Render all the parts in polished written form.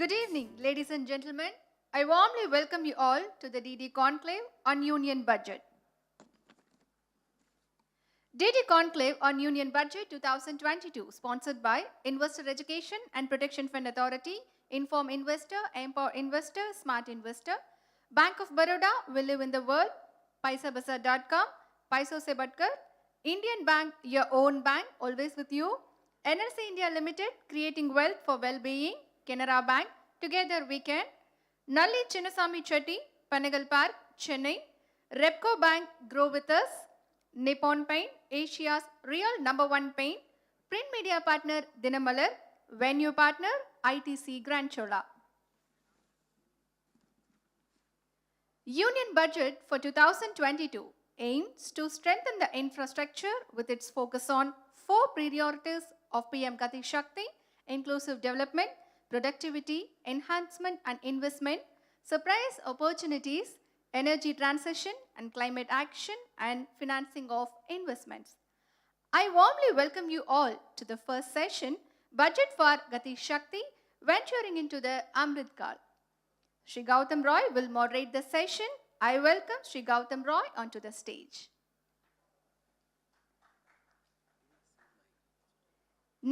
Good evening, ladies and gentlemen. I warmly welcome you all to the DD Conclave on Union Budget. DD Conclave on Union Budget 2022, sponsored by Investor Education and Protection Fund Authority, Inform Investor, Empower Investor, Smart Investor, Bank of Baroda, We Live in the World, paisabazar.com, Paiso Se Badkar, Indian Bank, your own bank, always with you, NLC India Limited, creating wealth for well-being, Canara Bank, Together We Can, Nalli Chinnasamy Chetty, Panagal Park, Chennai, Repco Bank, Grow With Us, Nippon Paint, Asia's real #1 paint, print media partner Dinamalar, venue partner ITC Grand Chola. Union Budget for 2022 aims to strengthen the infrastructure with its focus on 4 priorities of PM Gati Shakthi: inclusive development, productivity, enhancement and investment, surprise opportunities, energy transition and climate action, and financing of investments. I warmly welcome you all to the first session, Budget for Gati Shakthi, venturing into the Amrit Kaal. Shri Gautam Roy will moderate the session. I welcome Shri Gautam Roy onto the stage.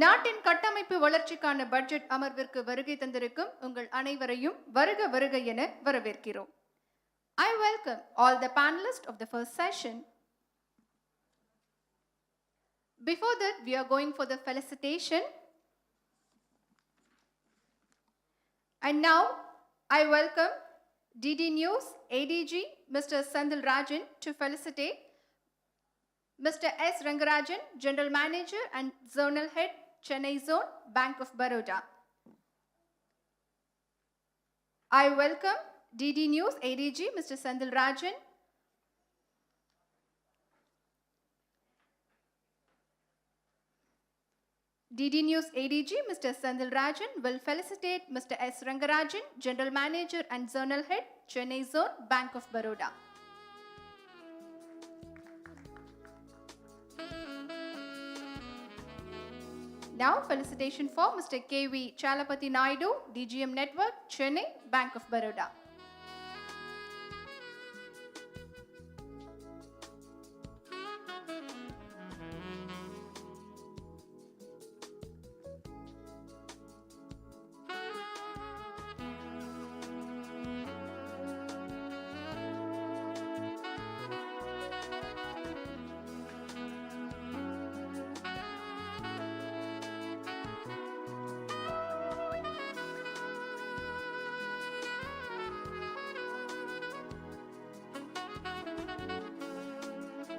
நாட்டின் கட்டமைப்பு வளர்ச்சிக்கான budget அமர்விற்கு வருகை தந்திருக்கும் உங்கள் அனைவரையும் வருக வருக என வரவேற்கிறோம். I welcome all the panelists of the first session. Before that, we are going for the felicitation. And now, I welcome DD News ADG Mr. Sendil Rajan to felicitate Mr. S. Rangarajan, General Manager and Zonal Head, Chennai Zone, Bank of Baroda. I welcome DD News ADG Mr. Sendil Rajan. DD News ADG Mr. Sendil Rajan will felicitate Mr. S. Rangarajan, General Manager and Zonal Head, Chennai Zone, Bank of Baroda. Now, felicitation for Mr. K.V. Chalapati Naidu, DGM Network, Chennai, Bank of Baroda.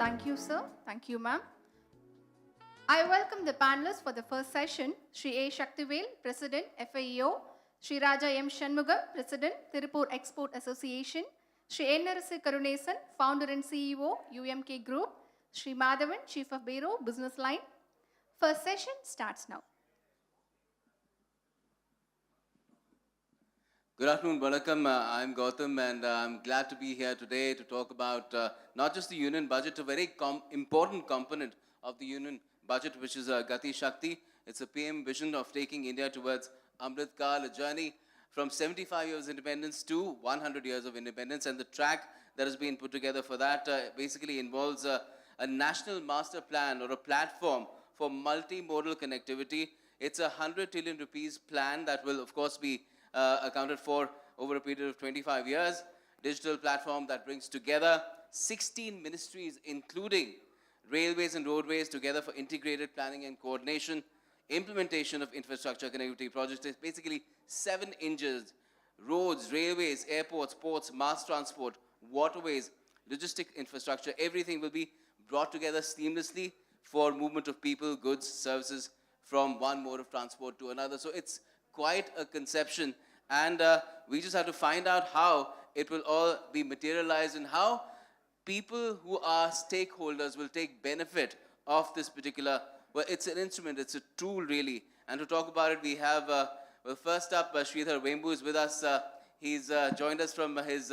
Thank you, sir. Thank you, ma'am. I welcome the panelists for the first session. Shri A. Shaktivel, President, FAEO. Shri Raja M. Shanmugam, President, Tirupur Export Association. Shri N. Narasi Karunesan, Founder and CEO, UMK Group. Shri Madhavan, Chief of Bureau, Business Line. First session starts now. Good afternoon, Vanakkam. I'm Gautam, and I'm glad to be here today to talk about not just the Union Budget, a very important component of the Union Budget, which is Gati Shakthi. It's a PM vision of taking India towards Amrit Kaal, a journey from 75 years of independence to 100 years of independence. And the track that has been put together for that basically involves a national master plan or a platform for multimodal connectivity. It's a 100 trillion rupees plan that will, of course, be accounted for over a period of 25 years. Digital platform that brings together 16 ministries, including railways and roadways, together for integrated planning and coordination, implementation of infrastructure connectivity projects. It's basically 7 engines: roads, railways, airports, ports, mass transport, waterways, logistic infrastructure. Everything will be brought together seamlessly for movement of people, goods, services from one mode of transport to another. So it's quite a conception, and we just have to find out how it will all be materialized and how people who are stakeholders will take benefit of this particular, well, it's an instrument, it's a tool really. And to talk about it, we have, well, first up, Sridhar Vembu is with us. He's joined us from his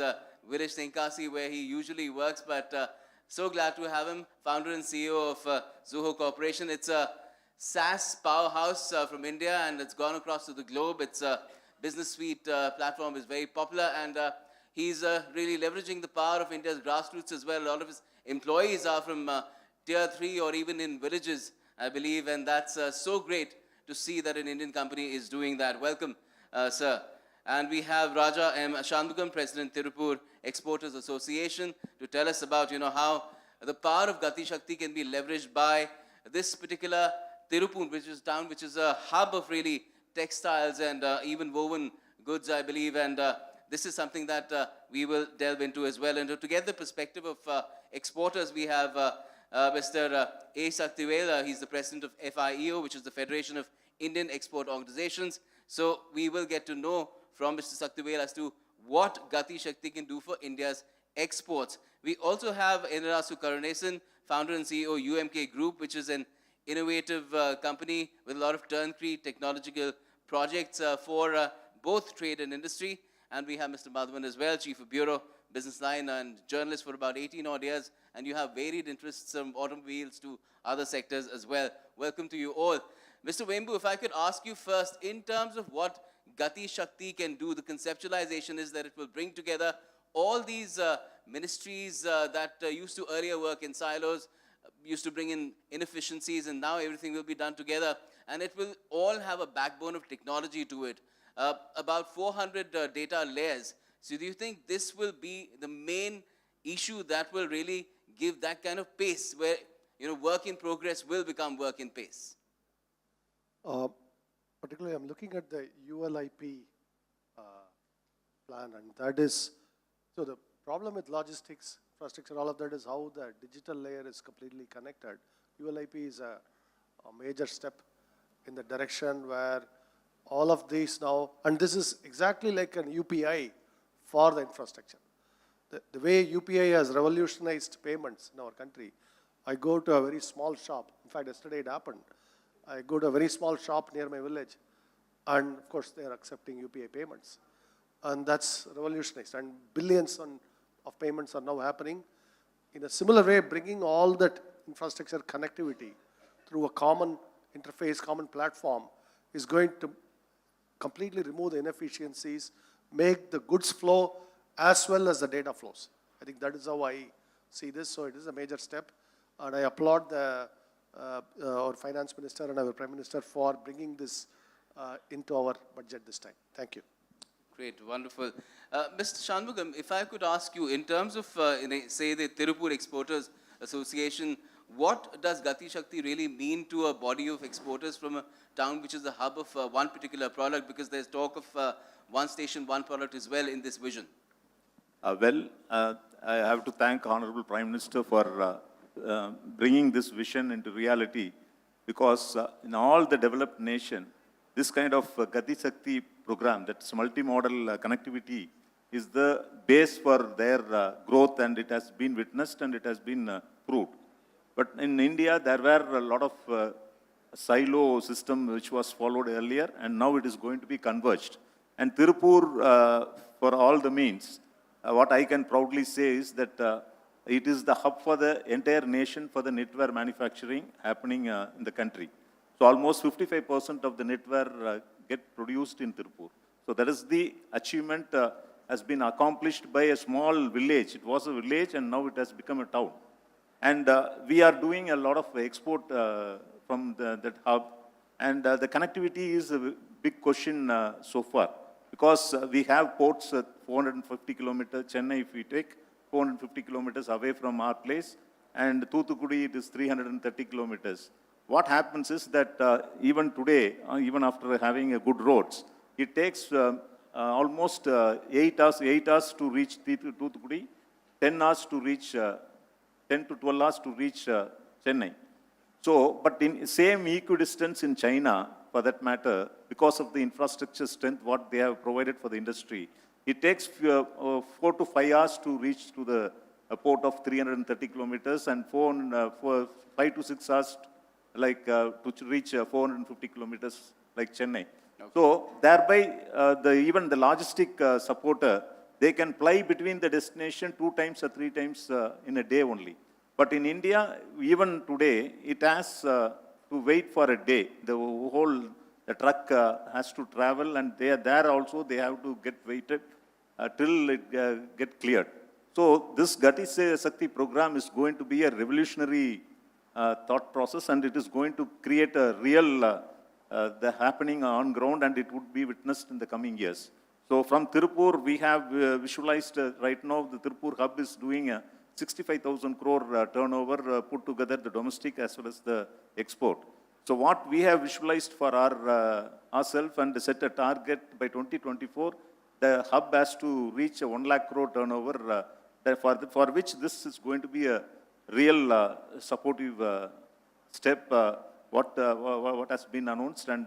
village Tenkasi, where he usually works, but so glad to have him, founder and CEO of Zuho Corporation. It's a SaaS powerhouse from India, and it's gone across to the globe. It's business suite platform is very popular, and he's really leveraging the power of India's grassroots as well. A lot of his employees are from tier 3 or even in villages, I believe, and that's so great to see that an Indian company is doing that. Welcome, sir. And we have Raja M. Shanmugam, President, Tirupur Exporters Association, to tell us about, how the power of Gati Shakti can be leveraged by this particular Tirupur, which is town, which is a hub of really textiles and even woven goods, I believe. And this is something that we will delve into as well. And to get the perspective of exporters, we have Mr. A. Shaktivel. He's the president of FIEO, which is the Federation of Indian Export Organizations. So we will get to know from Mr. Shaktivel as to what Gati Shakti can do for India's exports. We also have Enarasu Karunesan, founder and CEO UMK Group, which is an innovative company with a lot of turnkey technological projects for both trade and industry. And we have Mr. Madhavan as well, Chief of Bureau, Business Line, and journalist for about 18 odd years. And you have varied interests from automobiles to other sectors as well. Welcome to you all. Mr. Wembu, if I could ask you first, in terms of what Gati Shakti can do, the conceptualization is that it will bring together all these ministries that used to earlier work in silos, used to bring in inefficiencies, and now everything will be done together. And it will all have a backbone of technology to it. About 400 data layers. So do you think this will be the main issue that will really give that kind of pace where, work in progress will become work in pace? Particularly, I'm looking at the ULIP plan, and that is, so the problem with logistics, infrastructure, all of that is how the digital layer is completely connected. ULIP is a major step in the direction where all of these now, and this is exactly like an UPI for the infrastructure. The way UPI has revolutionized payments in our country, I go to a very small shop. In fact, yesterday it happened. I go to a very small shop near my village, and of course they are accepting UPI payments. And that's revolutionized, and billions of payments are now happening. In a similar way, bringing all that infrastructure connectivity through a common interface, common platform, is going to completely remove the inefficiencies, make the goods flow as well as the data flows. I think that is how I see this. So it is a major step, and I applaud our finance minister and our prime minister for bringing this into our budget this time. Thank you. Great, wonderful. Mr. Shanmugam, if I could ask you, in terms of, say, the Tirupur Exporters Association, what does Gati Shakti really mean to a body of exporters from a town which is the hub of one particular product? Because there's talk of one station, one product as well in this vision. I have to thank Honorable Prime Minister for bringing this vision into reality, because in all the developed nation, this kind of Gati Shakti program, that's multimodal connectivity, is the base for their growth, and it has been witnessed and it has been proved. But in India, there were a lot of silo system which was followed earlier, and now it is going to be converged. And Tirupur, for all the means, what I can proudly say is that it is the hub for the entire nation for the knitwear manufacturing happening in the country. So almost 55% of the knitwear get produced in Tirupur. So that is the achievement has been accomplished by a small village. It was a village and now it has become a town. And we are doing a lot of export from that hub. And the connectivity is a big question so far. Because we have ports at 450 kilometers, Chennai if we take, 450 kilometers away from our place, and Thoothukudi it is 330 kilometers. What happens is that even today, even after having a good roads, it takes almost 8 hours to reach Thoothukudi, 10 hours to reach, 10 to 12 hours to reach Chennai. So, but in same equidistance in China, for that matter, because of the infrastructure strength, what they have provided for the industry, it takes 4 to 5 hours to reach to the port of 330 kilometers and 5 to 6 hours to reach 450 kilometers like Chennai. Okay. So thereby, even the logistic supporter, they can fly between the destination 2 times or 3 times in a day only. But in India, even today, it has to wait for a day. The whole The truck has to travel, and there also they have to get weighted till it get cleared. So this Gati Shakti program is going to be a revolutionary thought process, and it is going to create a real the happening on ground, and it would be witnessed in the coming years. So from Tirupur, we have visualized right now the Tirupur hub is doing a 65,000 crore turnover put together the domestic as well as the export. So what we have visualized for ourselves and set a target by 2024, the hub has to reach a 1 lakh crore turnover, for which this is going to be a real supportive step, what has been announced, and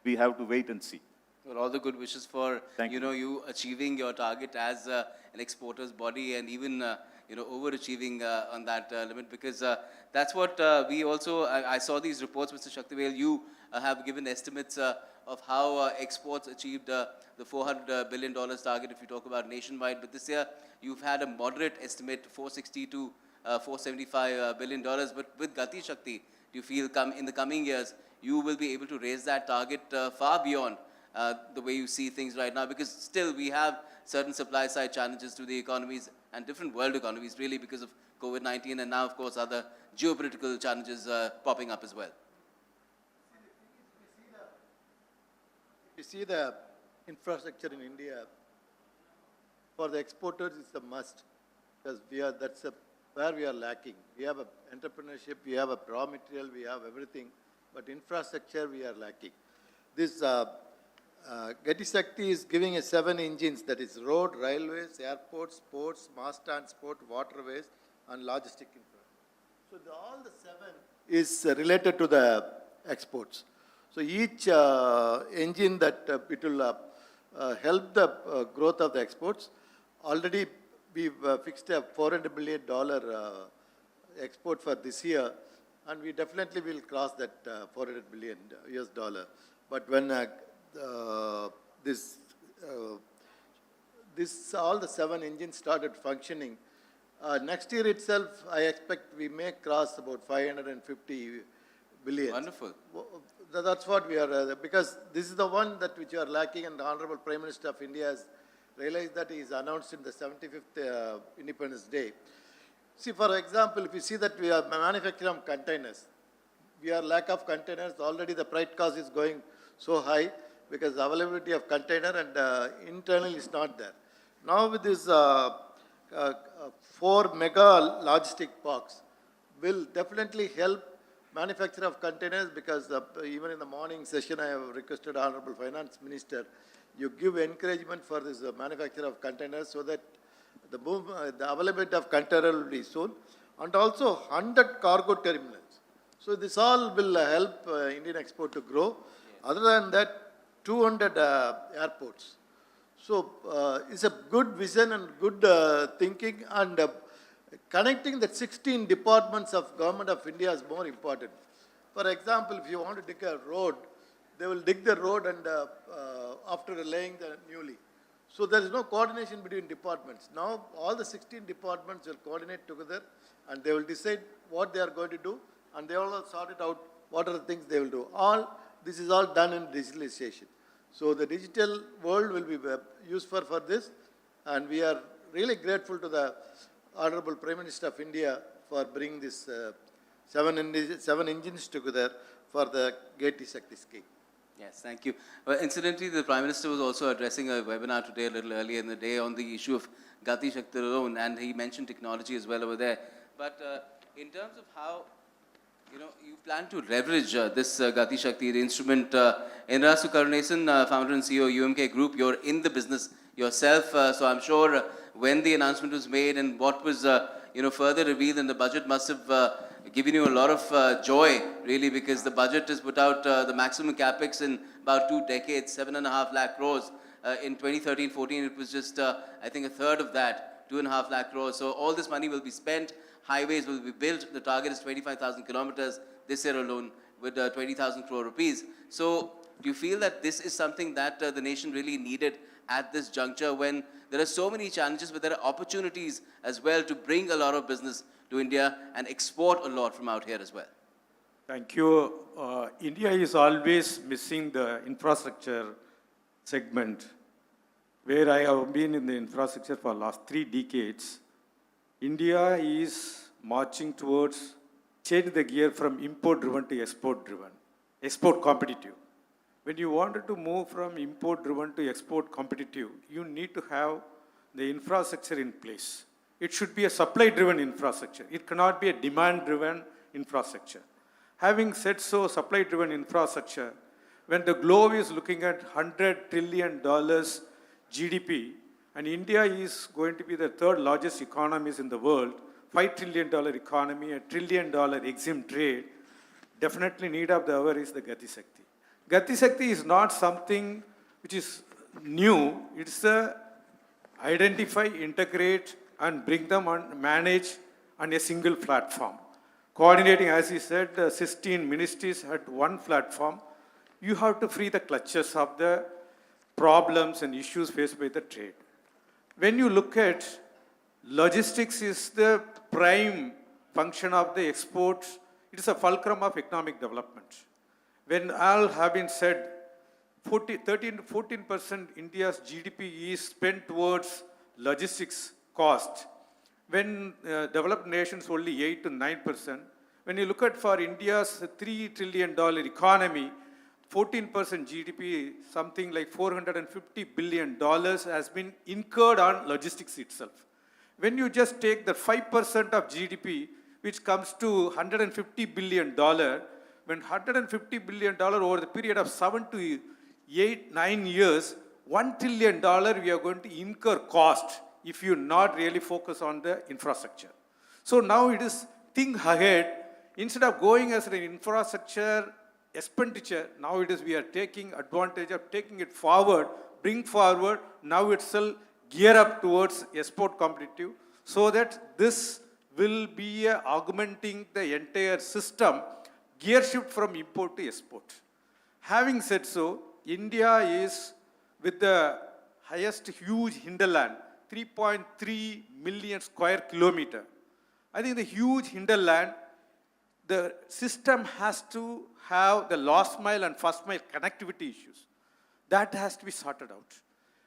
we have to wait and see. Well, all the good wishes for Thank you. you achieving your target as an exporter's body, and even overachieving on that limit, because that's what we also I saw these reports, Mr. Shaktivel. You have given estimates of how exports achieved the $400 billion target if you talk about nationwide. But this year you've had a moderate estimate, 460 to $475 billion. But with Gati Shakti, do you feel in the coming years you will be able to raise that target far beyond the way you see things right now? Because still we have certain supply side challenges to the economies and different world economies, really, because of COVID-19, and now of course other geopolitical challenges popping up as well. You see the infrastructure in India, for the exporters it's a must, because where we are lacking. We have entrepreneurship, we have a raw material, we have everything, but infrastructure we are lacking. This Gati Shakti is giving us 7 engines, that is road, railways, airports, ports, mass transport, waterways, and logistic infrastructure. So all the 7 is related to the exports. So each engine that it will help the growth of the exports. Already we've fixed a $400 billion export for this year, and we definitely will cross that $400 billion US dollar. But when all the 7 engines started functioning, next year itself, I expect we may cross about 550 billion. Wonderful. That's what we are, because this is the one that which you are lacking, and the Honorable Prime Minister of India has realized that he is announced in the 75th Independence Day. See, for example, if you see that we are manufacturing containers, we are lack of containers. Already the freight cost is going so high because the availability of container and internally is not there. Now with this 4 mega logistic parks will definitely help manufacture of containers, because even in the morning session I have requested Honorable Finance Minister, you give encouragement for this manufacture of containers so that the availability of container will be soon, and also 100 cargo terminals. So this all will help Indian export to grow. Other than that, 200 airports. So it's a good vision and good thinking, and connecting the 16 departments of Government of India is more important. For example, if you want to dig a road, they will dig the road and after laying the newly. So there is no coordination between departments. Now all the 16 departments will coordinate together, and they will decide what they are going to do, and they all sort it out what are the things they will do. This is all done in digitalization. So the digital world will be used for this, and we are really grateful to the Honorable Prime Minister of India for bringing this 7 engines together for the Gati Shakti scheme. Yes, thank you. Well, incidentally, the Prime Minister was also addressing a webinar today, a little earlier in the day, on the issue of Gati Shakti alone, and he mentioned technology as well over there. But in terms of how you plan to leverage this Gati Shakti, the instrument, Nirmala Sitharaman, founder and CEO UMK Group, you're in the business yourself, so I'm sure when the announcement was made and what was further revealed in the budget must have given you a lot of joy, really, because the budget has put out the maximum capex in about 2 decades, 7.5 lakh crores. In 2013-14, it was just, I think, a third of that, 2.5 lakh crores. So all this money will be spent, highways will be built. The target is 25,000 kilometers this year alone with 20,000 crore rupees. So do you feel that this is something that the nation really needed at this juncture, when there are so many challenges, but there are opportunities as well to bring a lot of business to India and export a lot from out here as well? Thank you. India is always missing the infrastructure segment. Where I have been in the infrastructure for the last 3 decades, India is marching towards changing the gear from import-driven to export-driven, export competitive. When you wanted to move from import-driven to export competitive, you need to have the infrastructure in place. It should be a supply-driven infrastructure. It cannot be a demand-driven infrastructure. Having said so, supply-driven infrastructure, when the globe is looking at $100 trillion GDP, and India is going to be the 3rd largest economies in the world, $5 trillion economy, $1 trillion EXIM trade, definitely need of the hour is the Gati Shakthi. Gati Shakthi is not something which is new. It's a identify, integrate, and bring them on, manage on a single platform. Coordinating, as he said, 16 ministries at one platform. You have to free the clutches of the problems and issues faced by the trade. When you look at logistics is the prime function of the exports, it is a fulcrum of economic development. When all have been said, 14% India's GDP is spent towards logistics cost. When developed nations only 8 to 9%. When you look at for India's $3 trillion economy, 14% GDP, something like $450 billion has been incurred on logistics itself. When you just take the 5% of GDP, which comes to $150 billion, when $150 billion over the period of 7 to 9 years, $1 trillion we are going to incur cost if you not really focus on the infrastructure. So now it is think ahead. Instead of going as an infrastructure expenditure, now it is we are taking advantage of taking it forward, bring forward, now itself gear up towards export competitive, so that this will be augmenting the entire system, gear shift from import to export. Having said so, India is with the highest huge hinterland, 3.3 million square kilometer. I think the huge hinterland, the system has to have the last mile and first mile connectivity issues. That has to be sorted out.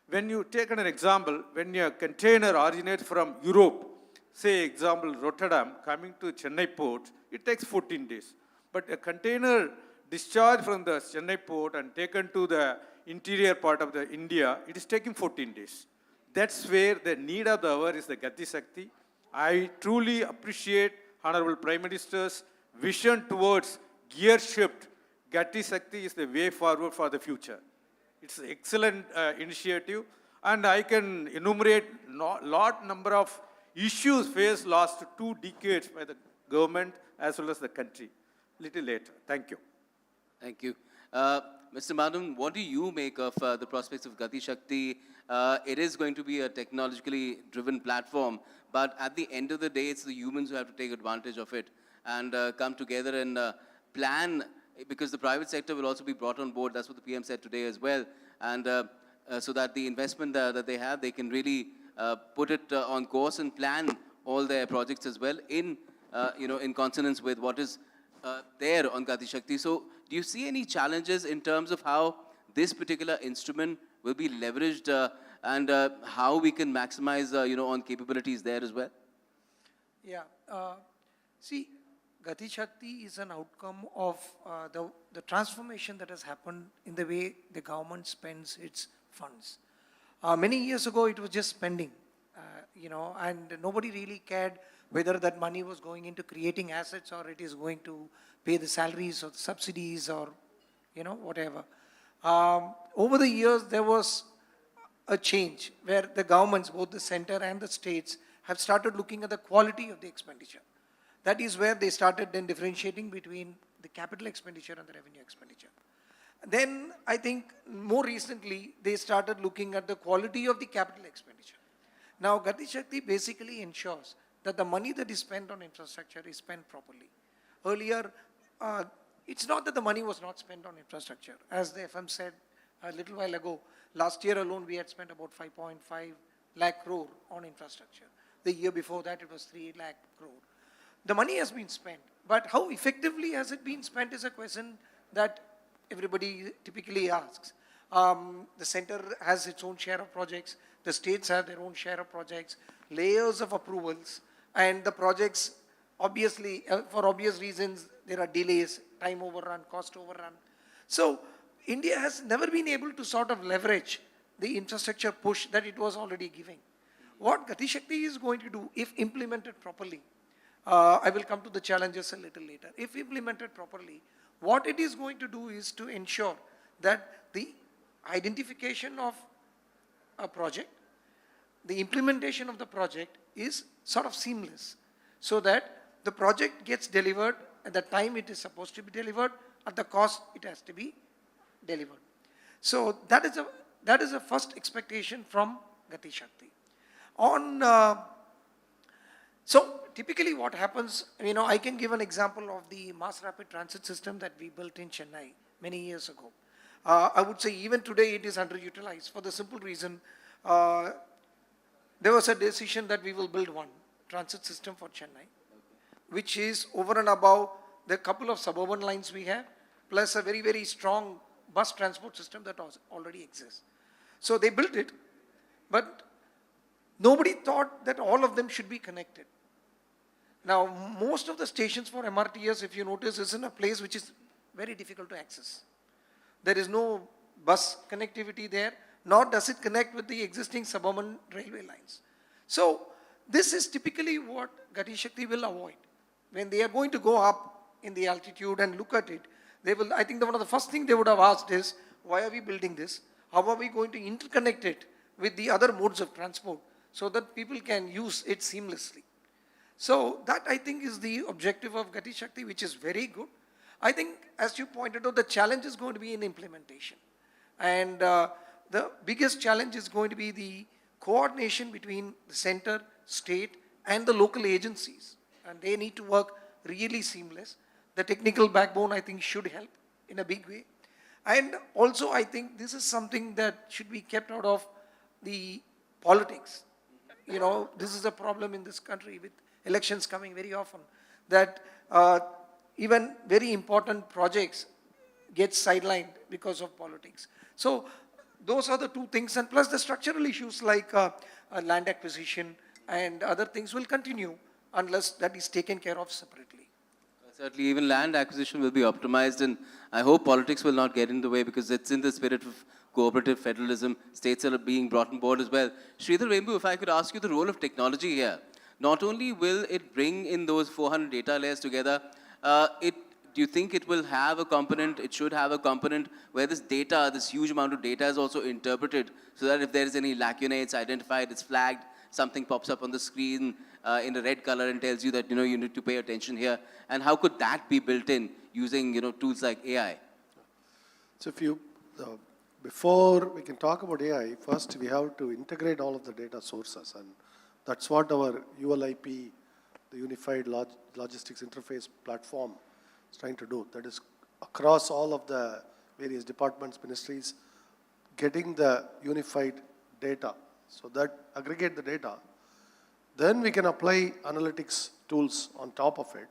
When you take an example, when your container originates from Europe, say example Rotterdam, coming to Chennai port, it takes 14 days. But a container discharged from the Chennai port and taken to the interior part of the India, it is taking 14 days. That's where the need of the hour is the Gati Shakthi. I truly appreciate Honorable Prime Minister's vision towards gear shift. Gati Shakthi is the way forward for the future. It's an excellent initiative, and I can enumerate lot number of issues faced last 2 decades by the government as well as the country. Little later. Thank you. Thank you. Mr. Madam, what do you make of the prospects of Gati Shakti? It is going to be a technologically driven platform, but at the end of the day, it's the humans who have to take advantage of it and come together and plan, because the private sector will also be brought on board. That's what the PM said today as well. And so that the investment that they have, they can really put it on course and plan all their projects as well in, in consonance with what is there on Gati Shakti. So do you see any challenges in terms of how this particular instrument will be leveraged and how we can maximize, on capabilities there as well? Yeah. See, Gati Shakti is an outcome of the transformation that has happened in the way the government spends its funds. Many years ago, it was just spending, and nobody really cared whether that money was going into creating assets or it is going to pay the salaries or the subsidies or, whatever. Over the years, there was a change where the governments, both the center and the states, have started looking at the quality of the expenditure. That is where they started then differentiating between the capital expenditure and the revenue expenditure. Then, I think, more recently, they started looking at the quality of the capital expenditure. Now, Gati Shakti basically ensures that the money that is spent on infrastructure is spent properly. Earlier, it's not that the money was not spent on infrastructure. As the FM said a little while ago, last year alone, we had spent about 5.5 lakh crore on infrastructure. The year before that, it was 3 lakh crore. The money has been spent, but how effectively has it been spent is a question that everybody typically asks. The center has its own share of projects, the states have their own share of projects, layers of approvals, and the projects, obviously, for obvious reasons, there are delays, time overrun, cost overrun. So India has never been able to sort of leverage the infrastructure push that it was already giving. What Gati Shakti is going to do, if implemented properly, I will come to the challenges a little later. If implemented properly, what it is going to do is to ensure that the identification of a project, the implementation of the project is sort of seamless, so that the project gets delivered at the time it is supposed to be delivered, at the cost it has to be delivered. So that is a first expectation from Gati Shakti. So typically what happens, I can give an example of the mass rapid transit system that we built in Chennai many years ago. I would say even today it is underutilized for the simple reason, there was a decision that we will build one transit system for Chennai, which is over and above the couple of suburban lines we have, plus a very, very strong bus transport system that already exists. So they built it, but nobody thought that all of them should be connected. Now, most of the stations for MRTS, if you notice, is in a place which is very difficult to access. There is no bus connectivity there, nor does it connect with the existing suburban railway lines. So, this is typically what Gati Shakti will avoid. When they are going to go up in the altitude and look at it, they will, I think one of the first things they would have asked is, why are we building this? How are we going to interconnect it with the other modes of transport so that people can use it seamlessly? So that, I think, is the objective of Gati Shakti, which is very good. I think, as you pointed out, the challenge is going to be in implementation. And the biggest challenge is going to be the coordination between the center, state, and the local agencies. And they need to work really seamless. The technical backbone, I think, should help in a big way. And also, I think this is something that should be kept out of the politics. This is a problem in this country with elections coming very often, that even very important projects get sidelined because of politics. So those are the two things, and plus the structural issues like land acquisition and other things will continue unless that is taken care of separately. Certainly, even land acquisition will be optimized, and I hope politics will not get in the way, because it's in the spirit of cooperative federalism. States are being brought on board as well. Sridhar Vembu, if I could ask you the role of technology here. Not only will it bring in those 400 data layers together, do you think it will have a component, it should have a component where this data, this huge amount of data is also interpreted, so that if there is any lacunae, it's identified, it's flagged, something pops up on the screen in a red color and tells you that, you need to pay attention here. And how could that be built in using, tools like AI? So before we can talk about AI, first we have to integrate all of the data sources, and that's what our ULIP, the Unified Logistics Interface Platform, is trying to do. That is across all of the various departments, ministries, getting the unified data, so that aggregate the data. Then we can apply analytics tools on top of it.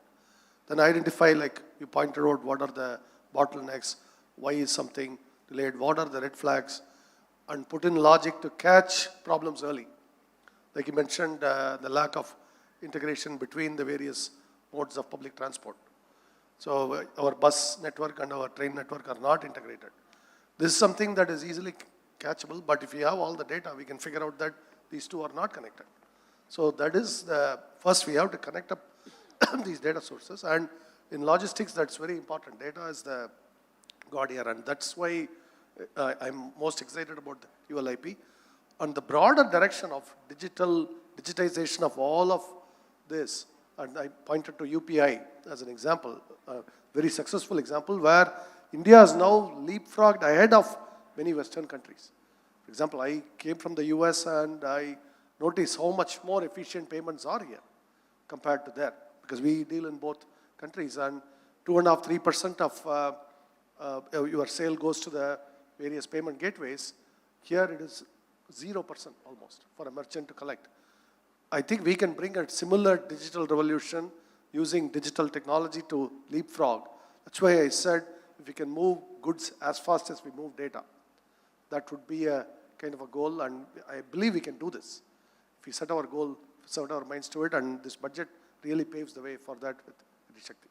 Then identify, like you pointed out, what are the bottlenecks, why is something delayed, what are the red flags, and put in logic to catch problems early. Like you mentioned, the lack of integration between the various modes of public transport. So our bus network and our train network are not integrated. This is something that is easily catchable, but if we have all the data, we can figure out that these two are not connected. So that is first we have to connect up these data sources, and in logistics that's very important. Data is the god here, and that's why I'm most excited about the ULIP. And the broader direction of digitization of all of this, and I pointed to UPI as an example, a very successful example where India has now leapfrogged ahead of many Western countries. For example, I came from the US and I noticed how much more efficient payments are here compared to there, because we deal in both countries, and 2.5–3% of your sale goes to the various payment gateways. Here it is 0% almost for a merchant to collect. I think we can bring a similar digital revolution using digital technology to leapfrog. That's why I said if we can move goods as fast as we move data, that would be a kind of a goal, and I believe we can do this. If we set our goal, set our minds to it, and this budget really paves the way for that with Gati Shakthi.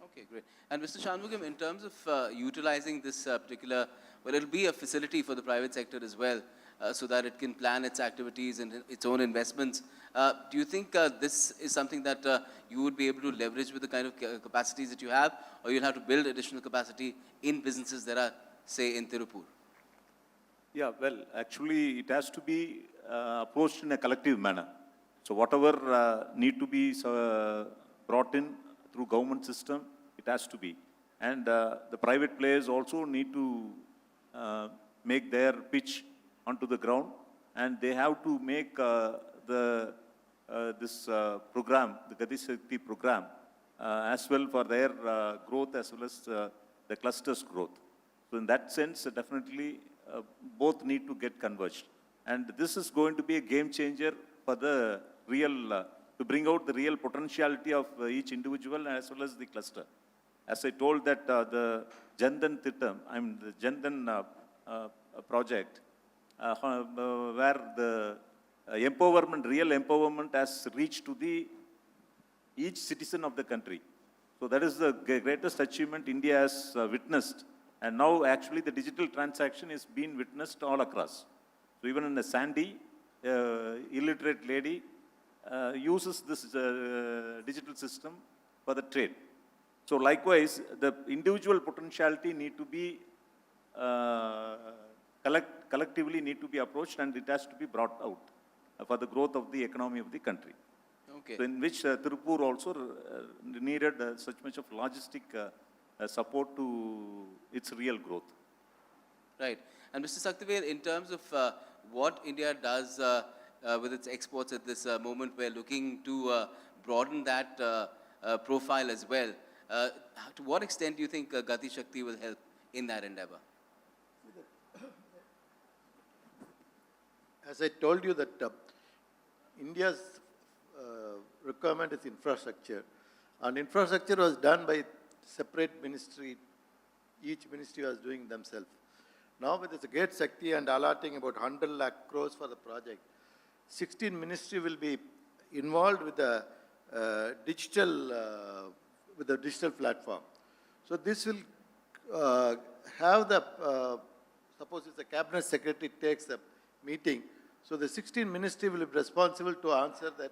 Okay, great. And Mr. Shanmugam, in terms of utilizing this particular, well, it'll be a facility for the private sector as well, so that it can plan its activities and its own investments. Do you think this is something that you would be able to leverage with the kind of capacities that you have, or you'll have to build additional capacity in businesses that are, say, in Tirupur? Yeah, well, actually, it has to be approached in a collective manner. So whatever need to be brought in through government system, it has to be. And the private players also need to make their pitch onto the ground, and they have to make this program, the Gati Shakthi program, as well for their growth as well as the cluster's growth. So in that sense, definitely both need to get converged. And this is going to be a game changer for the real, to bring out the real potentiality of each individual as well as the cluster. As I told that the Jandan Thittam, the Jandan project, where the empowerment, real empowerment has reached to each citizen of the country. So that is the greatest achievement India has witnessed. And now actually the digital transaction is being witnessed all across. So even in a Sandy, illiterate lady uses this digital system for the trade. So likewise, the individual potentiality need to be collectively need to be approached, and it has to be brought out for the growth of the economy of the country. Okay. So in which Tirupur also needed such much of logistic support to its real growth. Right. And Mr. Saktiver, in terms of what India does with its exports at this moment, we're looking to broaden that profile as well. To what extent do you think Gati Shakthi will help in that endeavor? As I told you that India's requirement is infrastructure, and infrastructure was done by separate ministry. Each ministry was doing themselves. Now with the Gati Shakthi and allotting about 100 lakh crores for the project, 16 ministry will be involved with the digital platform. So this will have the suppose if the cabinet secretary takes the meeting, so the 16 ministry will be responsible to answer that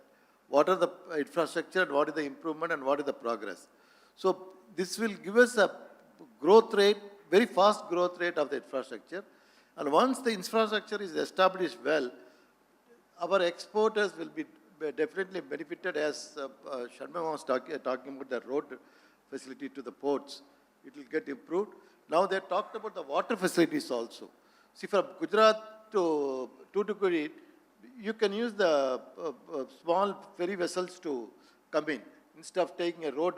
what are the infrastructure, what is the improvement, and what is the progress. So this will give us a growth rate, very fast growth rate of the infrastructure. And once the infrastructure is established well, our exporters will be definitely benefited, as Sharma was talking about the road facility to the ports. It will get improved. Now they talked about the water facilities also. See, from Gujarat to Tuticorin, you can use the small ferry vessels to come in. Instead of taking a road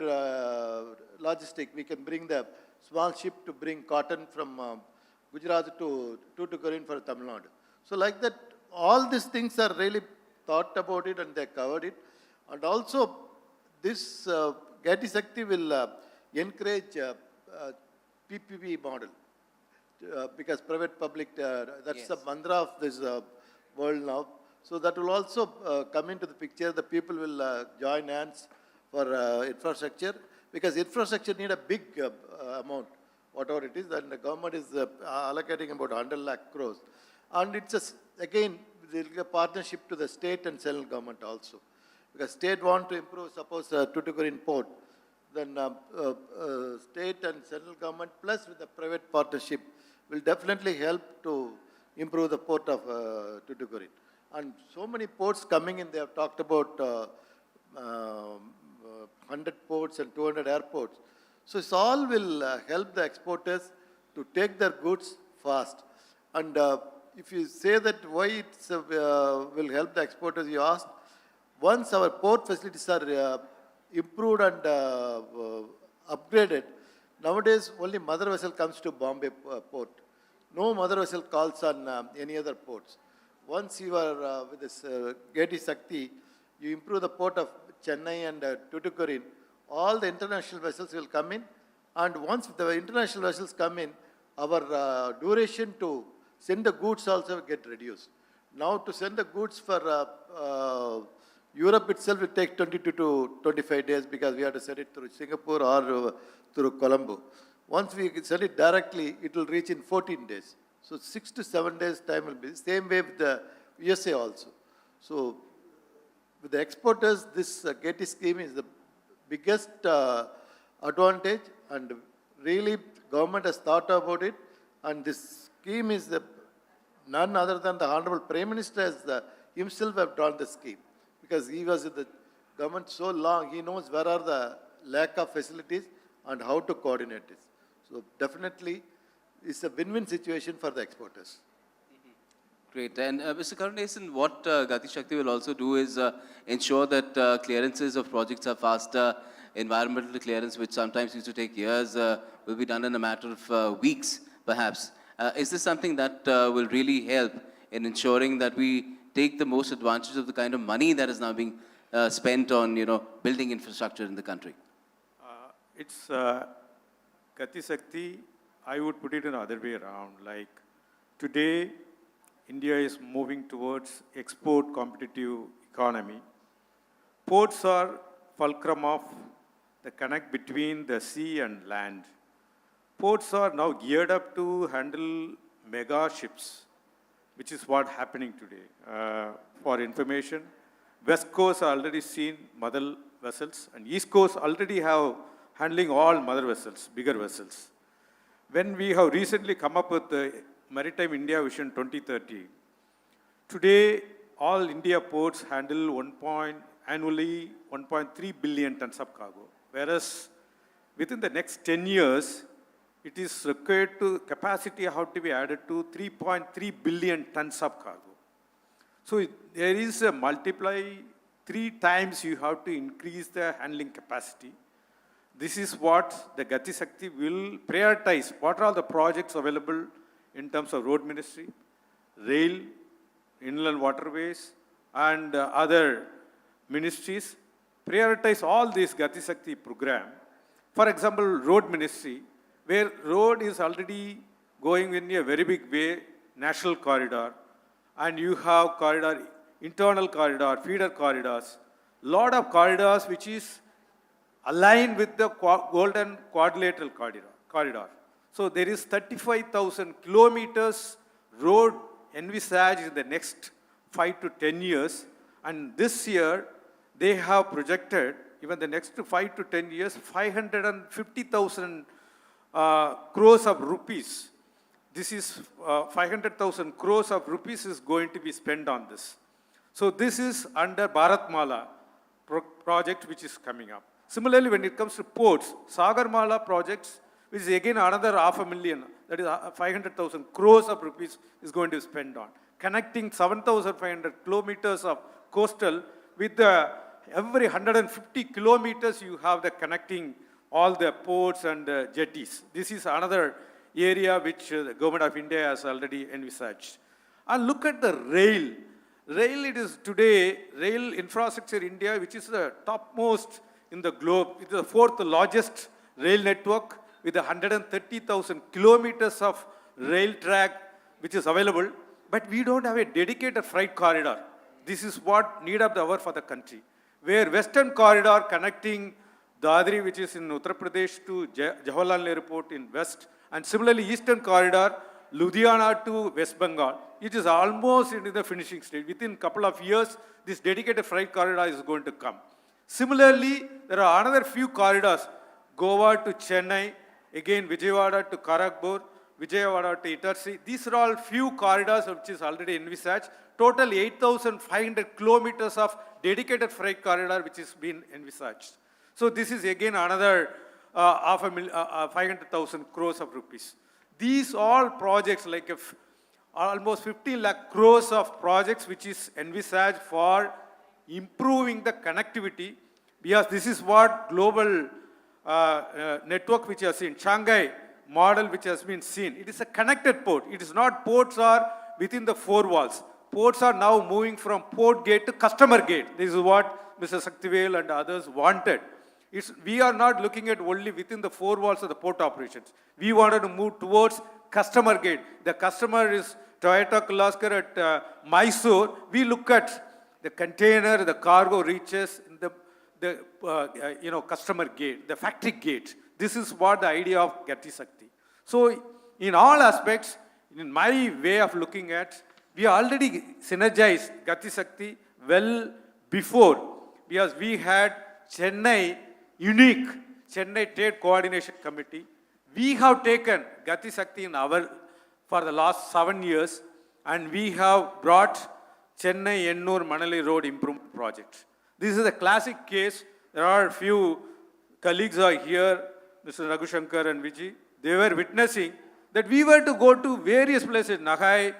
logistic, we can bring the small ship to bring cotton from Gujarat to Tuticorin for Tamil Nadu. So like that, all these things are really thought about it and they covered it. And also, this Gati Shakthi will encourage PPP model. Because private public, that's Yes. the mantra of this world now. So that will also come into the picture. The people will join hands for infrastructure, because infrastructure need a big amount, whatever it is, and the government is allocating about 100 lakh crores. And it's again, there will be a partnership to the state and central government also. Because state want to improve, suppose Tuticorin port, then state and central government plus with the private partnership will definitely help to improve the port of Tuticorin. And so many ports coming in, they have talked about 100 ports and 200 airports. So this all will help the exporters to take their goods fast. And if you say that why it will help the exporters, you asked, once our port facilities are improved and upgraded, nowadays only mother vessel comes to Bombay port. No mother vessel calls on any other ports. Once you are with this Gati Shakthi, you improve the port of Chennai and Tuticorin, all the international vessels will come in. And once the international vessels come in, our duration to send the goods also get reduced. Now to send the goods for Europe itself will take 22 to 25 days because we have to send it through Singapore or through Colombo. Once we send it directly, it will reach in 14 days. So 6 to 7 days time will be. Same way with the USA also. So with the exporters, this Gati scheme is the biggest advantage, and really government has thought about it, and this scheme is none other than the Honorable Prime Minister himself have drawn the scheme, because he was in the government so long, he knows where are the lack of facilities and how to coordinate it. So definitely it's a win-win situation for the exporters. Great. And Mr. Karunesan, what Gati Shakti will also do is ensure that clearances of projects are faster. Environmental clearance, which sometimes used to take years, will be done in a matter of weeks, perhaps. Is this something that will really help in ensuring that we take the most advantage of the kind of money that is now being spent on, building infrastructure in the country? It's Gati Shakti, I would put it in the other way around. Like today, India is moving towards export competitive economy. Ports are fulcrum of the connect between the sea and land. Ports are now geared up to handle mega ships, which is what happening today. For information, West Coast already seen mother vessels, and East Coast already have handling all mother vessels, bigger vessels. When we have recently come up with the Maritime India Vision 2030, today all India ports handle annually 1.3 billion tons of cargo. Whereas within the next 10 years, it is required to capacity have to be added to 3.3 billion tons of cargo. So there is a multiply 3 times you have to increase the handling capacity. This is what the Gati Shakti will prioritize. What are all the projects available in terms of road ministry, rail, inland waterways, and other ministries. Prioritize all these Gati Shakti program. For example, road ministry, where road is already going in a very big way, national corridor, and you have corridor, internal corridor, feeder corridors, lot of corridors which is aligned with the golden quadrilateral corridor. So there is 35,000 kilometers road envisaged in the next 5 to 10 years, and this year they have projected, even the next 5 to 10 years, 550,000 crores of rupees. This is 500,000 crores of rupees is going to be spent on this. So this is under Bharatmala project which is coming up. Similarly, when it comes to ports, Sagarmala projects, which is again another 500,000, that is 500,000 crores of rupees is going to be spent on. Connecting 7,500 kilometers of coastal with the every 150 kilometers you have the connecting all the ports and jetties. This is another area which the government of India has already envisaged. And look at the rail. Rail, it is today, rail infrastructure India, which is the topmost in the globe. It is the 4th largest rail network with 130,000 kilometers of rail track which is available. But we don't have a dedicated freight corridor. This is what need of the hour for the country. Where Western corridor connecting Azadi, which is in Uttar Pradesh, to Jawaharlal Airport in West, and similarly Eastern corridor, Ludhiana to West Bengal, it is almost into the finishing stage. Within a couple of years, this dedicated freight corridor is going to come. Similarly, there are another few corridors, Goa to Chennai, again Vijayawada to Kharagpur, Vijayawada to Itarsi. These are all few corridors which is already envisaged. Total 8,500 kilometers of dedicated freight corridor which is being envisaged. So this is again another 500,000 crores of rupees. These all projects, like almost 15 lakh crores of projects which is envisaged for improving the connectivity, because this is what global network which has seen, Shanghai model which has been seen. It is a connected port. It is not ports are within the 4 walls. Ports are now moving from port gate to customer gate. This is what Mr. Shaktivel and others wanted. We are not looking at only within the four walls of the port operations. We wanted to move towards customer gate. The customer is Toyota Kirloskar at Mysore. We look at the container, the cargo reaches in the customer gate, the factory gate. This is what the idea of Gati Shakti. So in all aspects, in my way of looking at, we already synergized Gati Shakti well before, because we had Chennai unique Chennai Trade Coordination Committee. We have taken Gati Shakti for the last 7 years, and we have brought Chennai Ennur Manali Road Improvement Project. This is a classic case. There are a few colleagues are here, Mr. Raghu Shankar and Vijay. They were witnessing that we were to go to various places, Nagai,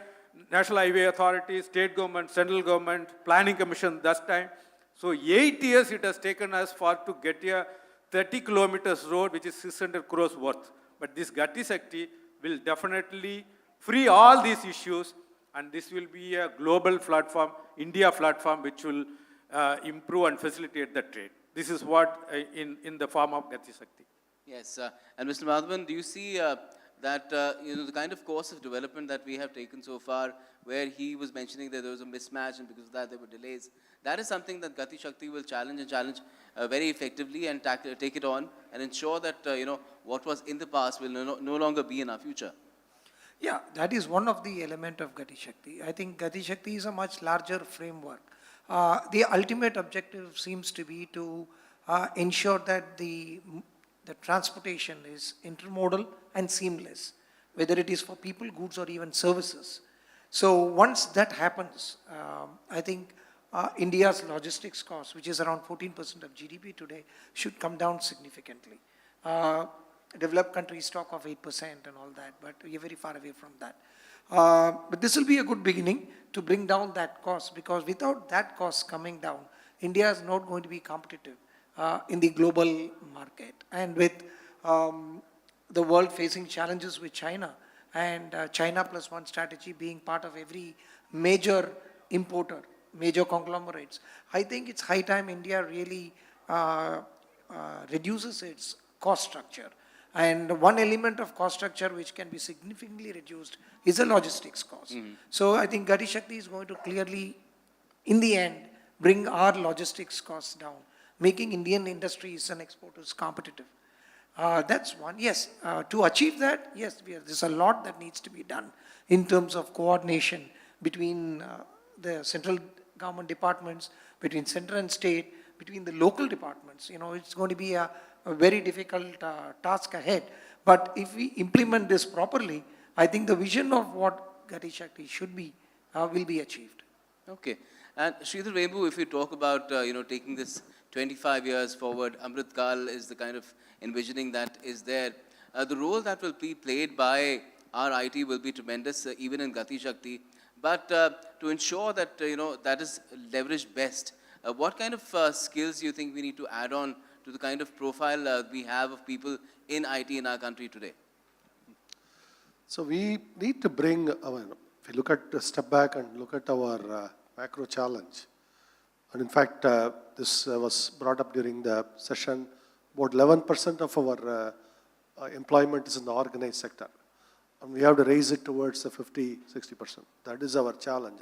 National Highway Authority, state government, central government, planning commission that time. So 8 years it has taken us to get a 30 kilometers road, which is 600 crores worth. But this Gati Shakti will definitely free all these issues, and this will be a global platform, India platform, which will improve and facilitate the trade. This is what in the form of Gati Shakti. Yes, and Mr. Madhavan, do you see that the kind of course of development that we have taken so far, where he was mentioning that there was a mismatch and because of that there were delays, that is something that Gati Shakti will challenge very effectively and take it on and ensure that what was in the past will no longer be in our future. Yeah, that is one of the element of Gati Shakti. I think Gati Shakti is a much larger framework. The ultimate objective seems to be to ensure that the transportation is intermodal and seamless, whether it is for people, goods, or even services. So once that happens, I think India's logistics cost, which is around 14% of GDP today, should come down significantly. Developed countries talk of 8% and all that, but we are very far away from that. But this will be a good beginning to bring down that cost, because without that cost coming down, India is not going to be competitive in the global market. And with the world facing challenges with China, and China plus one strategy being part of every major importer, major conglomerates, I think it's high time India really reduces its cost structure. And one element of cost structure which can be significantly reduced is the logistics cost. Mm-hmm. So I think Gati Shakti is going to clearly, in the end, bring our logistics costs down, making Indian industries and exporters competitive. That's one. Yes, to achieve that, yes, there's a lot that needs to be done in terms of coordination between the central government departments, between center and state, between the local departments. It's going to be a very difficult task ahead. But if we implement this properly, I think the vision of what Gati Shakti should be will be achieved. Okay. And Sridhar Rembu, if you talk about taking this 25 years forward, Amrit Kaal is the kind of envisioning that is there. The role that will be played by our IT will be tremendous, even in Gati Shakti. But to ensure that that is leveraged best, what kind of skills do you think we need to add on to the kind of profile we have of people in IT in our country today? So we need to bring, if you look at step back and look at our macro challenge, and in fact, this was brought up during the session, about 11% of our employment is in the organized sector. And we have to raise it towards the 50-60%. That is our challenge.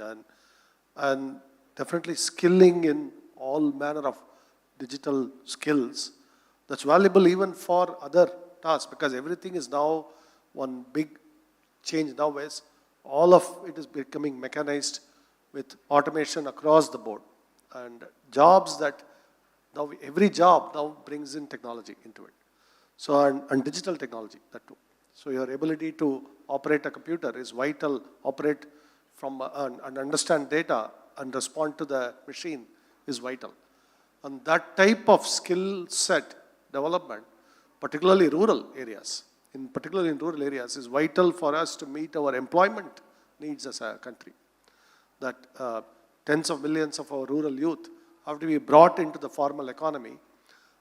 And definitely skilling in all manner of digital skills, that's valuable even for other tasks, because everything is now one big change nowadays. All of it is becoming mechanized with automation across the board. And jobs that now, every job now brings in technology into it. So, and digital technology, that too. So your ability to operate a computer is vital, operate from and understand data and respond to the machine is vital. And that type of skill set development, particularly rural areas, particularly in rural areas, is vital for us to meet our employment needs as a country. That tens of millions of our rural youth have to be brought into the formal economy,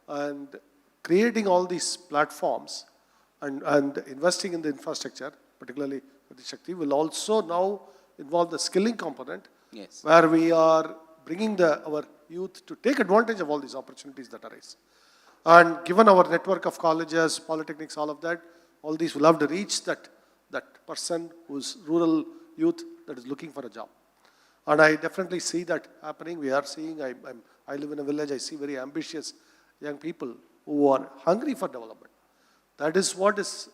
and creating all these platforms and investing in the infrastructure, particularly Gati Shakti, will also now involve the skilling component, yes, where we are bringing our youth to take advantage of all these opportunities that arise. And given our network of colleges, polytechnics, all of that, all these will have to reach that person who's rural youth that is looking for a job. And I definitely see that happening. We are seeing, I live in a village, I see very ambitious young people who are hungry for development. That is what is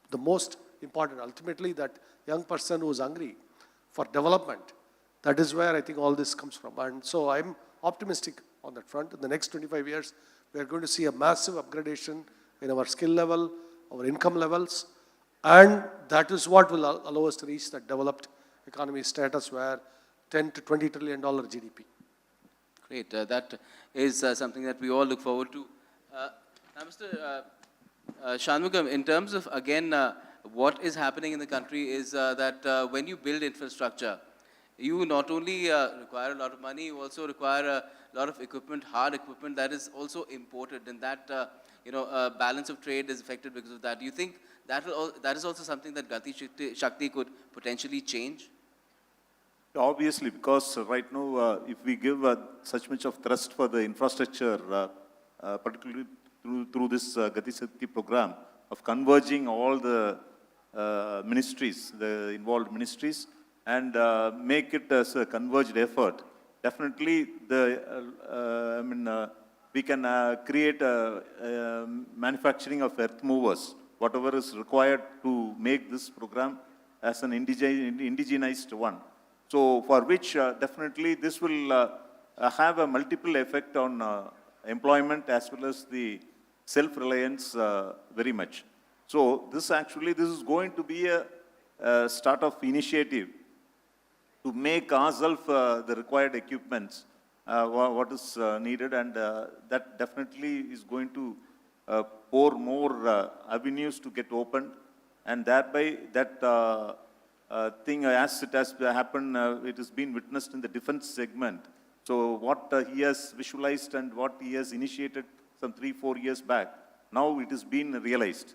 the most important. Ultimately, that young person who is hungry for development, that is where I think all this comes from. And so I'm optimistic on that front. In the next 25 years, we are going to see a massive upgradation in our skill level, our income levels, and that is what will allow us to reach that developed economy status where $10 to $20 trillion GDP. Great. That is something that we all look forward to. Now, Mr. Shanmugam, in terms of, again, what is happening in the country is that when you build infrastructure, you not only require a lot of money, you also require a lot of equipment, hard equipment that is also imported, and that balance of trade is affected because of that. Do you think that is also something that Gati Shakthi could potentially change? Obviously, because right now, if we give such much of thrust for the infrastructure, particularly through this Gati Shakthi program of converging all the ministries, the involved ministries, and make it as a converged effort, definitely we can create a manufacturing of earth movers, whatever is required to make this program as an indigenized one. So for which definitely this will have a multiple effect on employment as well as the self-reliance very much. So this is going to be a start of initiative to make ourselves the required equipments, what is needed, and that definitely is going to pour more avenues to get opened, and thereby that thing, as it has happened, it has been witnessed in the defense segment. So what he has visualized and what he has initiated some 3-4 years back, now it has been realized.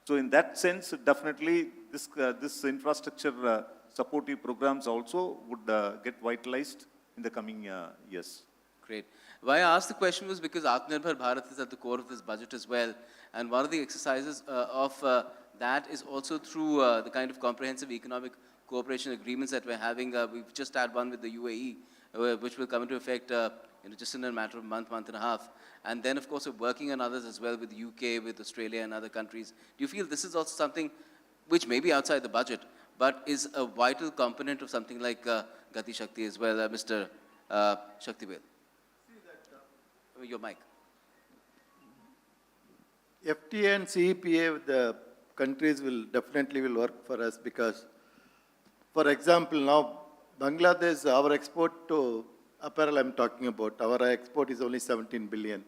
So in that sense, definitely this infrastructure supportive programs also would get vitalized in the coming years. Great. Why I asked the question was because Atmanirbhar Bharat is at the core of this budget as well. And one of the exercises of that is also through the kind of comprehensive economic cooperation agreements that we're having. We've just had one with the UAE, which will come into effect just in a matter of a month and a half. And then, of course, we're working on others as well with the UK, with Australia and other countries. Do you feel this is also something which may be outside the budget, but is a vital component of something like Gati Shakthi as well, Mr. Shaktivel? Your mic. FTA and CEPA, the countries will definitely work for us because, for example, now Bangladesh, our export to apparel I'm talking about, our export is only 17 billion,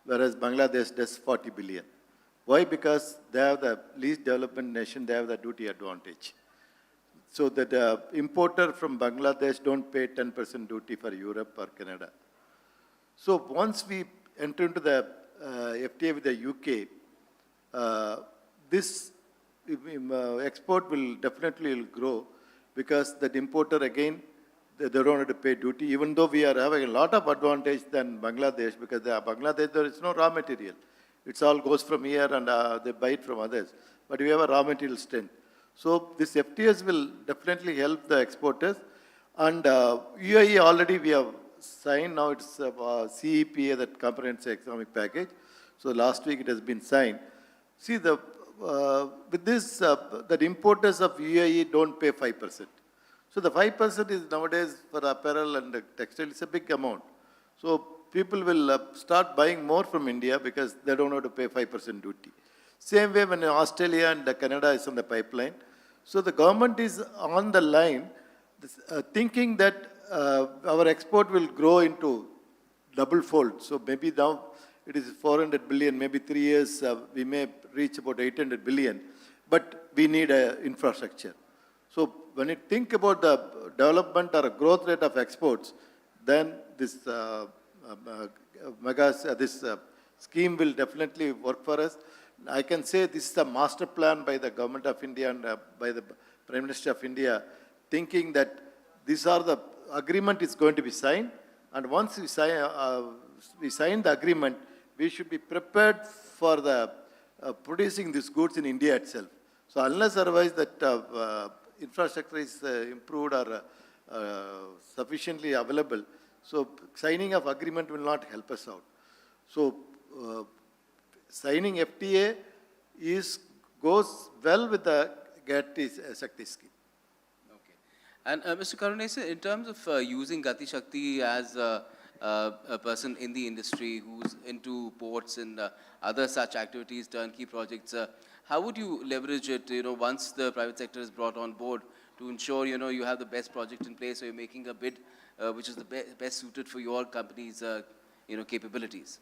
whereas Bangladesh does 40 billion. Why? Because they have the least developed nation, they have the duty advantage. So that the importer from Bangladesh don't pay 10% duty for Europe or Canada. So once we enter into the FTA with the UK, this export will definitely grow because that importer again, they don't have to pay duty, even though we are having a lot of advantage than Bangladesh because Bangladesh there is no raw material. It all goes from here and they buy it from others. But we have a raw material strength. So this FTAs will definitely help the exporters. And UAE already we have signed, now it's CEPA, that comprehensive economic package. So last week it has been signed. See, with this, the importers of UAE don't pay 5%. So the 5% is nowadays for apparel and textile, it's a big amount. So people will start buying more from India because they don't have to pay 5% duty. Same way when Australia and Canada is on the pipeline. So the government is on the line thinking that our export will grow into double fold. So maybe now it is 400 billion, maybe 3 years we may reach about 800 billion, but we need infrastructure. So when you think about the development or growth rate of exports, then this this scheme will definitely work for us. I can say this is a master plan by the Government of India and by the Prime Minister of India, thinking that these are the agreement is going to be signed, And once we sign the agreement, we should be prepared for the producing these goods in India itself. So unless otherwise that infrastructure is improved or sufficiently available, so signing of agreement will not help us out. So signing FTA goes well with the Gati Shakthi scheme. Okay. And Mr. Karunese, in terms of using Gati Shakthi as a person in the industry who's into ports and other such activities, turnkey projects, how would you leverage it, once the private sector is brought on board to ensure, you have the best project in place, so you're making a bid which is the best suited for your company's, capabilities?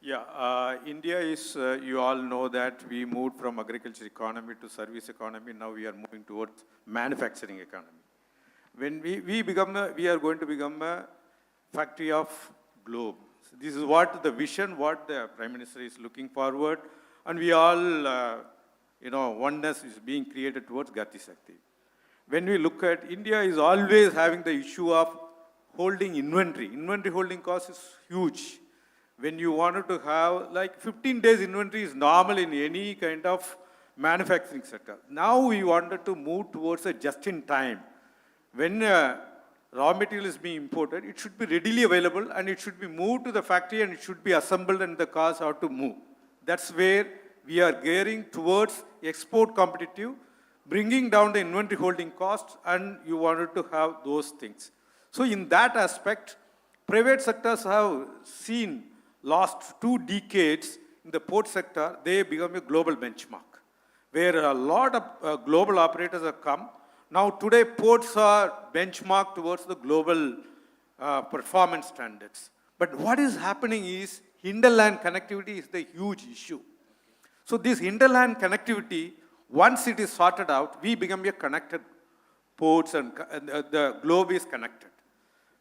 Yeah, India is, you all know that we moved from agriculture economy to service economy. Now we are moving towards manufacturing economy. When we are going to become a factory of globe. So this is what the vision, what the Prime Minister is looking forward, and we all, oneness is being created towards Gati Shakti. When we look at India is always having the issue of holding inventory. Inventory holding cost is huge. When you wanted to have like 15 days inventory is normal in any kind of manufacturing sector. Now we wanted to move towards a just-in-time. When raw material is being imported, it should be readily available and it should be moved to the factory and it should be assembled and the cars have to move. That's where we are gearing towards export competitive, bringing down the inventory holding costs, and you wanted to have those things. So in that aspect, private sectors have seen last 2 decades in the port sector, they become a global benchmark, where a lot of global operators have come. Now today ports are benchmarked towards the global performance standards. But what is happening is hinterland connectivity is the huge issue. So this hinterland connectivity, once it is sorted out, we become a connected ports and the globe is connected.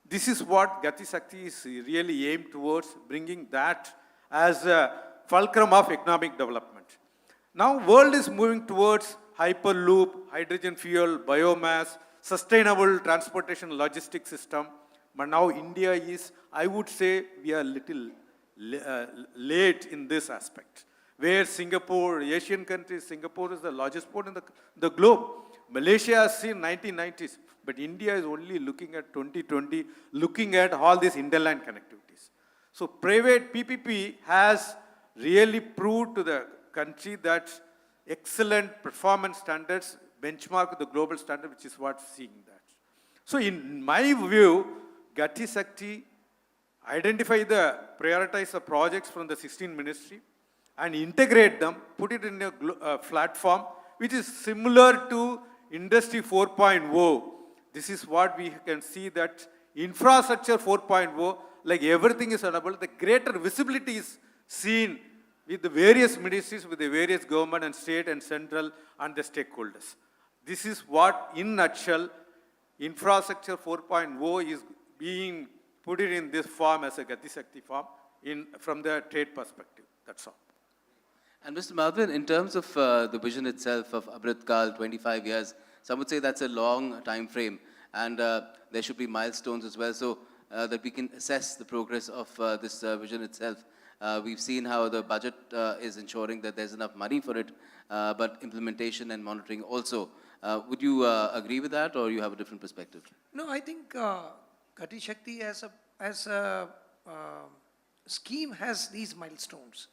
This is what Gati Shakti is really aimed towards, bringing that as a fulcrum of economic development. Now world is moving towards hyperloop, hydrogen fuel, biomass, sustainable transportation logistics system. But now India is, I would say, we are little late in this aspect. Where Singapore, Asian countries, Singapore is the largest port in the globe. Malaysia has seen 1990s, but India is only looking at 2020, looking at all these hinterland connectivities. So private PPP has really proved to the country that excellent performance standards benchmark with the global standard, which is what's seeing that. So in my view, Gati Shakti prioritize the projects from the 16th ministry and integrate them, put it in a platform which is similar to Industry 4.0. This is what we can see, that infrastructure 4.0, like everything is enabled, the greater visibility is seen with the various ministries, with the various government and state and central and the stakeholders. This is what, in nutshell, infrastructure 4.0 is being put it in this form as a Gati Shakti form from the trade perspective. That's all. And Mr. Malvin, in terms of the vision itself of Amrit Kaal, 25 years, some would say that's a long time frame, and there should be milestones as well, so that we can assess the progress of this vision itself. We've seen how the budget is ensuring that there's enough money for it, but implementation and monitoring also. Would you agree with that, or you have a different perspective? No, I think Gati Shakti as a scheme has these milestones.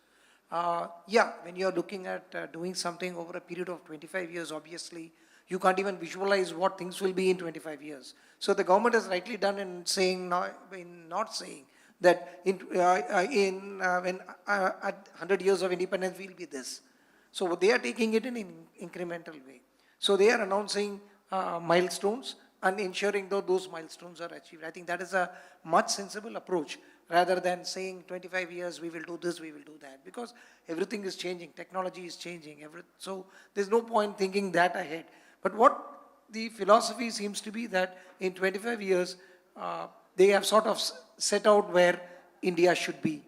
Yeah, when you're looking at doing something over a period of 25 years, obviously, you can't even visualize what things will be in 25 years. So the government has rightly done in saying, not saying that when at 100 years of independence we'll be this. So they are taking it in an incremental way. So they are announcing milestones and ensuring that those milestones are achieved. I think that is a much sensible approach, rather than saying 25 years we will do this, we will do that, because everything is changing, technology is changing, so there's no point thinking that ahead. But what the philosophy seems to be that in 25 years, they have sort of set out where India should be.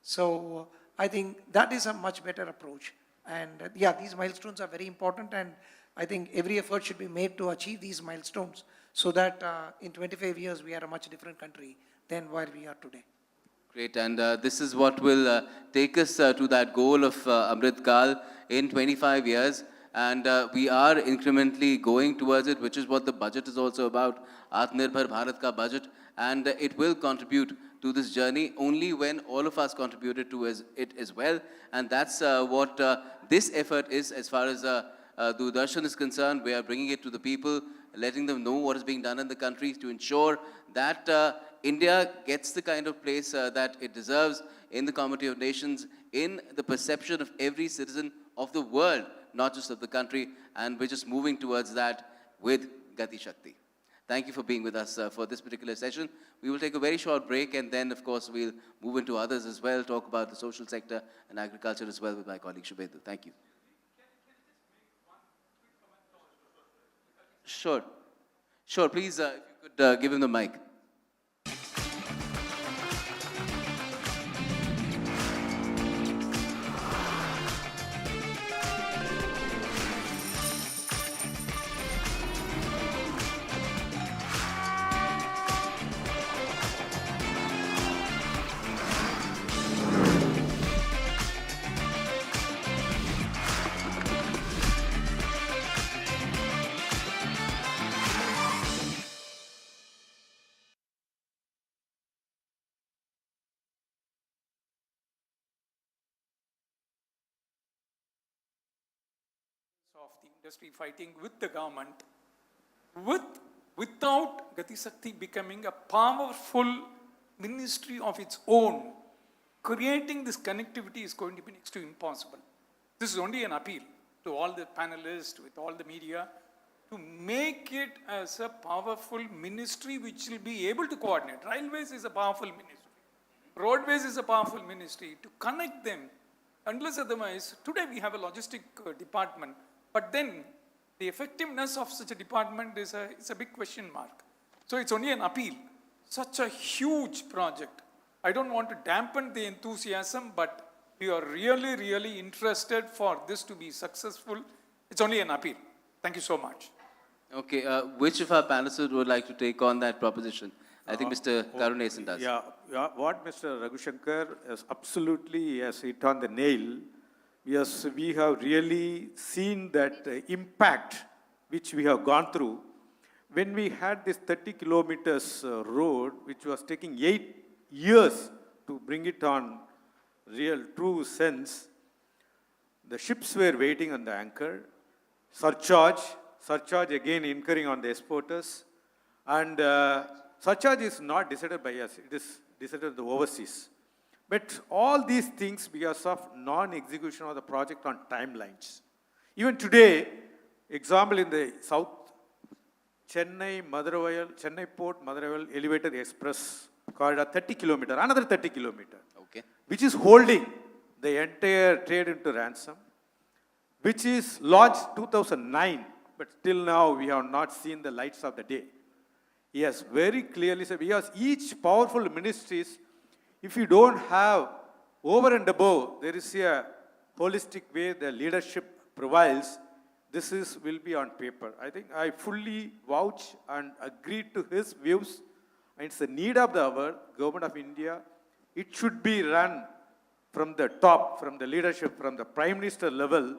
So I think that is a much better approach. And yeah, these milestones are very important, and I think every effort should be made to achieve these milestones so that in 25 years we are a much different country than where we are today. Great, and this is what will take us to that goal of Amrit Kaal in 25 years. And we are incrementally going towards it, which is what the budget is also about, Atmanirbhar Bharat ka budget. And it will contribute to this journey only when all of us contributed to it as well. And that's what this effort is as far as Doordarshan is concerned. We are bringing it to the people, letting them know what is being done in the country to ensure that India gets the kind of place that it deserves in the Community of Nations, in the perception of every citizen of the world, not just of the country. And we're just moving towards that with Gati Shakthi. Thank you for being with us for this particular session. We will take a very short break, and then, of course, we'll move into others as well, talk about the social sector and agriculture as well with my colleague Shubhendu. Thank you. Sure. Sure, please, if you could give him the mic. Of the industry fighting with the government, without Gati Shakthi becoming a powerful ministry of its own, creating this connectivity is going to be next to impossible. This is only an appeal to all the panelists, with all the media, to make it as a powerful ministry which will be able to coordinate. Railways is a powerful ministry. Roadways is a powerful ministry. To connect them, unless otherwise, today we have a logistic department, but then the effectiveness of such a department is a big question mark. So it's only an appeal. Such a huge project. I don't want to dampen the enthusiasm, but we are really, really interested for this to be successful. It's only an appeal. Thank you so much. Okay, which of our panelists would like to take on that proposition? I think Mr. Karunesan does. Yeah, what Mr. Ragushankar has hit on the nail. Yes, we have really seen that impact which we have gone through. When we had this 30 kilometers road, which was taking 8 years to bring it on real, true sense, the ships were waiting on the anchor, surcharge again incurring on the exporters, and surcharge is not decided by us, it is decided on the overseas. But all these things because of non-execution of the project on timelines. Even today, example in the south, Chennai Port Madurai Elevated Express corridor, 30 kilometer, another 30 kilometer, Okay. which is holding the entire trade into ransom, which is launched 2009, but till now we have not seen the lights of the day. Yes, very clearly said, because each powerful ministries, if you don't have over and above, there is a holistic way the leadership provides, will be on paper. I think I fully vouch and agree to his views. And it's the need of the hour, Government of India. It should be run from the top, from the leadership, from the Prime Minister level,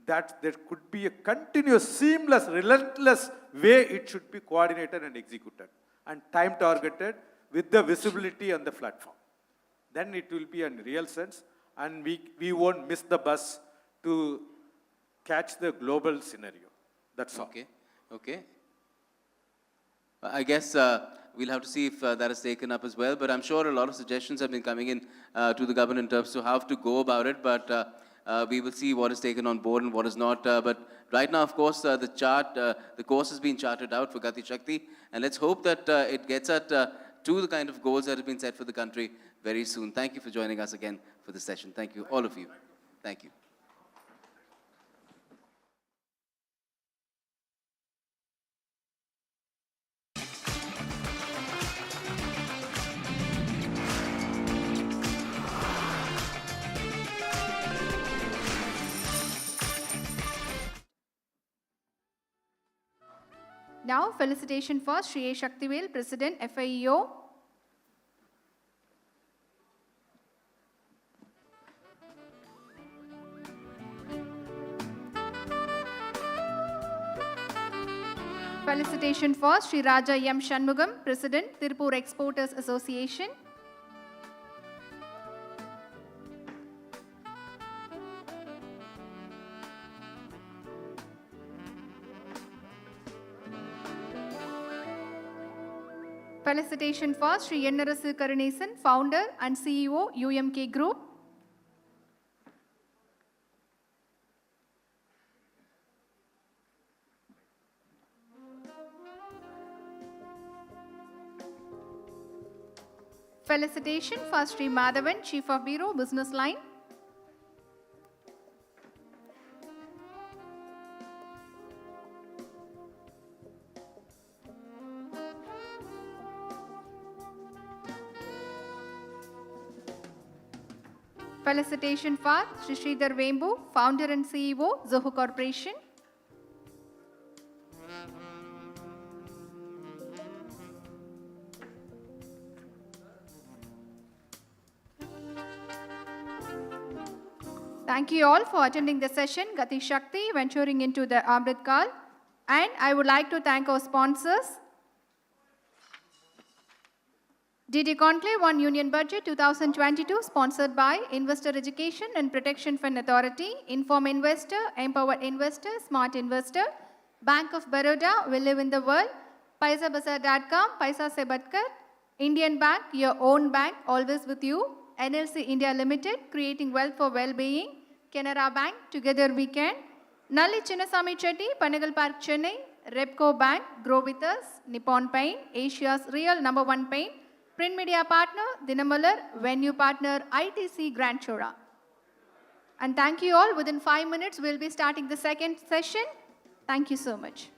that there could be a continuous, seamless, relentless way it should be coordinated and executed and time targeted with the visibility on the platform. Then it will be in real sense, and we won't miss the bus to catch the global scenario. That's all. Okay, okay. I guess we'll have to see if that is taken up as well, but I'm sure a lot of suggestions have been coming in to the government in terms of how to go about it, but we will see what is taken on board and what is not. But right now, of course, the course has been charted out for Gati Shakthi, and let's hope that it gets at to the kind of goals that have been set for the country very soon. Thank you for joining us again for this session. Thank you, all of you. Thank you. Now, felicitation for Shri A. Shaktivel, President, FIEO. Felicitation for Sri Raja M. Shanmugam, President, Tirupur Exporters Association. Felicitation for Sri Ennarasu Karunesan, Founder and CEO, UMK Group. Felicitation for Sri Madhavan, Chief of Bureau, Business Line. Felicitation for Sri Sridhar Vembu, Founder and CEO, Zoho Corporation. Thank you all for attending the session, Gati Shakthi, venturing into the Amrit Kaal. And I would like to thank our sponsors, DD Conclave on Union Budget 2022, sponsored by Investor Education and Protection Fund Authority, Inform Investor, Empower Investor, Smart Investor, Bank of Baroda, We Live in the World, PaisaBazaar.com, Paisa Se Badkar, Indian Bank, your own bank, always with you, NLC India Limited, creating wealth for well-being, Canara Bank, Together We Can, Nalli Chinnasamy Chetty, Panagal Park, Chennai, Repco Bank, Grow With Us, Nippon Paint, Asia's real #1 paint, Print Media Partner, Dinamalar, Venue Partner, ITC Grand Chora. And thank you all. Within 5 minutes, we'll be starting the second session. Thank you so much.